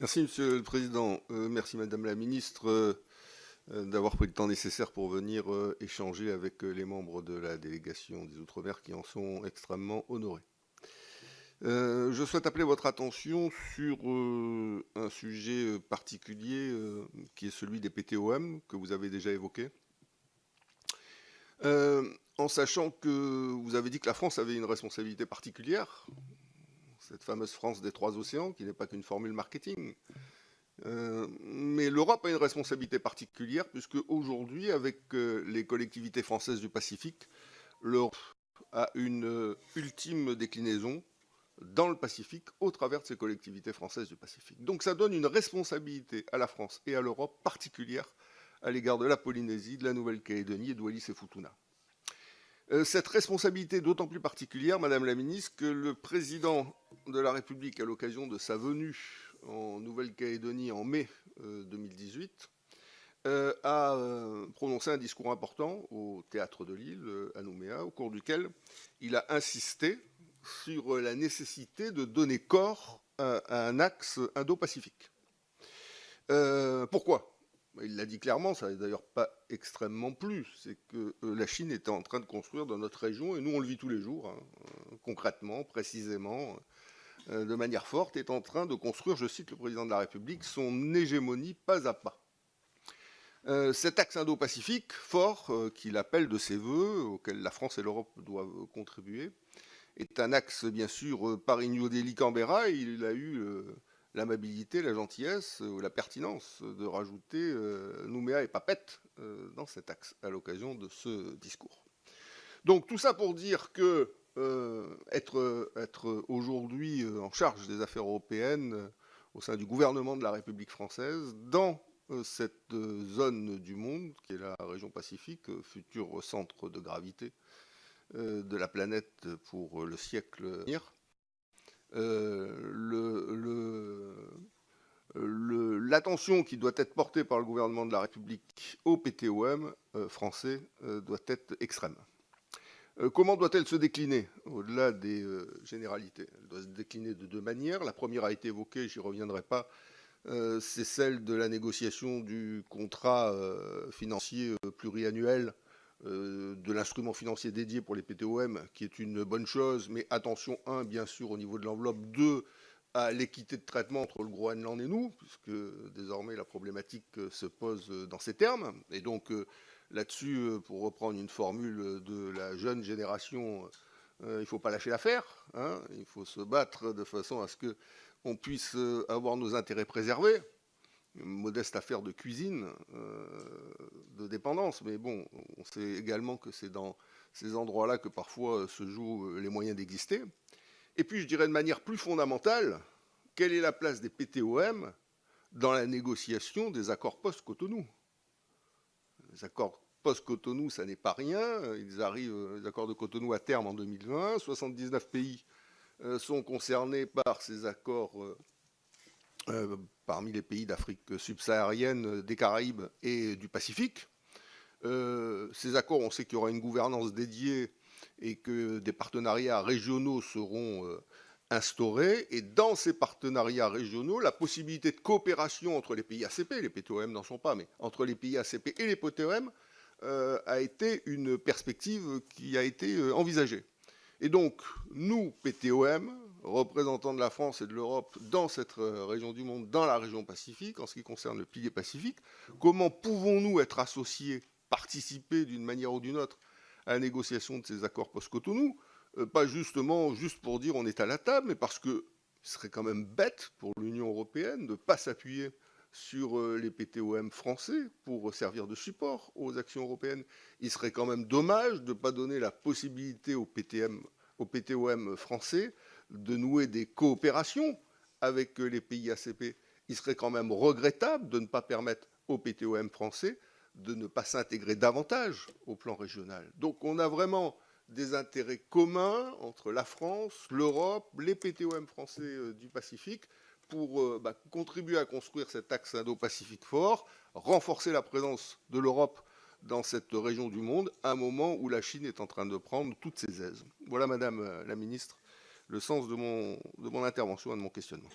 Merci, Monsieur le Président. Merci, Madame la Ministre, d'avoir pris le temps nécessaire pour venir échanger avec les membres de la délégation des Outre-mer qui en sont extrêmement honorés. Je souhaite appeler votre attention sur un sujet particulier qui est celui des PTOM, que vous avez déjà évoqué. En sachant que vous avez dit que la France avait une responsabilité particulière, cette fameuse France des trois océans, qui n'est pas qu'une formule marketing. Mais l'Europe a une responsabilité particulière, puisque aujourd'hui, avec les collectivités françaises du Pacifique, l'Europe a une ultime déclinaison dans le Pacifique au travers de ces collectivités françaises du Pacifique. Donc ça donne une responsabilité à la France et à l'Europe particulière à l'égard de la Polynésie, de la Nouvelle-Calédonie et de Wallis et Futuna. Cette responsabilité est d'autant plus particulière, Madame la Ministre, que le président de la République, à l'occasion de sa venue en Nouvelle-Calédonie en mai 2018, a prononcé un discours important au Théâtre de l'Île, à Nouméa, au cours duquel il a insisté sur la nécessité de donner corps à un axe indo-pacifique. Pourquoi ? Il l'a dit clairement, ça n'est d'ailleurs pas extrêmement plu, c'est que la Chine était en train de construire dans notre région, et nous on le vit tous les jours, hein, concrètement, précisément, de manière forte, est en train de construire, je cite le président de la République, son hégémonie pas à pas. Cet axe indo-pacifique fort, qu'il appelle de ses voeux, auquel la France et l'Europe doivent contribuer, est un axe, bien sûr, Paris-New Delhi-Canberra, et il a eu l'amabilité, la gentillesse ou la pertinence de rajouter Nouméa et Papeete dans cet axe à l'occasion de ce discours. Donc tout ça pour dire que être aujourd'hui en charge des affaires européennes au sein du gouvernement de la République française, dans cette zone du monde qui est la région Pacifique, futur centre de gravité de la planète pour le siècle à venir, l'attention qui doit être portée par le gouvernement de la République au PTOM français doit être extrême. Comment doit-elle se décliner au-delà des généralités? Elle doit se décliner de deux manières. La première a été évoquée, j'y reviendrai pas, c'est celle de la négociation du contrat financier pluriannuel, de l'instrument financier dédié pour les PTOM, qui est une bonne chose, mais attention, un, bien sûr, au niveau de l'enveloppe, deux, à l'équité de traitement entre le Groenland et nous, puisque désormais la problématique se pose dans ces termes. Et donc là-dessus, pour reprendre une formule de la jeune génération, il ne faut pas lâcher l'affaire, hein, il faut se battre de façon à ce qu'on puisse avoir nos intérêts préservés. Une modeste affaire de cuisine, de dépendance, mais bon, on sait également que c'est dans ces endroits-là que parfois se jouent les moyens d'exister. Et puis, je dirais de manière plus fondamentale, quelle est la place des PTOM dans la négociation des accords post-Cotonou? Les accords post-Cotonou, ça n'est pas rien. Ils arrivent, les accords de Cotonou, à terme en 2020. 79 pays sont concernés par ces accords parmi les pays d'Afrique subsaharienne, des Caraïbes et du Pacifique. Ces accords, on sait qu'il y aura une gouvernance dédiée et que des partenariats régionaux seront instaurés. Et dans ces partenariats régionaux, la possibilité de coopération entre les pays ACP, les PTOM n'en sont pas, mais entre les pays ACP et les PTOM, a été une perspective qui a été envisagée. Et donc, nous, PTOM, représentants de la France et de l'Europe dans cette région du monde, dans la région Pacifique, en ce qui concerne le pilier Pacifique, comment pouvons-nous être associés, participer d'une manière ou d'une autre à la négociation de ces accords post-Cotonou, pas justement juste pour dire on est à la table, mais parce que ce serait quand même bête pour l'Union européenne de ne pas s'appuyer sur les PTOM français pour servir de support aux actions européennes. Il serait quand même dommage de ne pas donner la possibilité aux PTOM français de nouer des coopérations avec les pays ACP. Il serait quand même regrettable de ne pas permettre aux PTOM français de ne pas s'intégrer davantage au plan régional. Donc on a vraiment des intérêts communs entre la France, l'Europe, les PTOM français du Pacifique pour contribuer à construire cet axe indo-pacifique fort, renforcer la présence de l'Europe dans cette région du monde, à un moment où la Chine est en train de prendre toutes ses aises. Voilà, Madame la Ministre, le sens de mon intervention et de mon questionnement.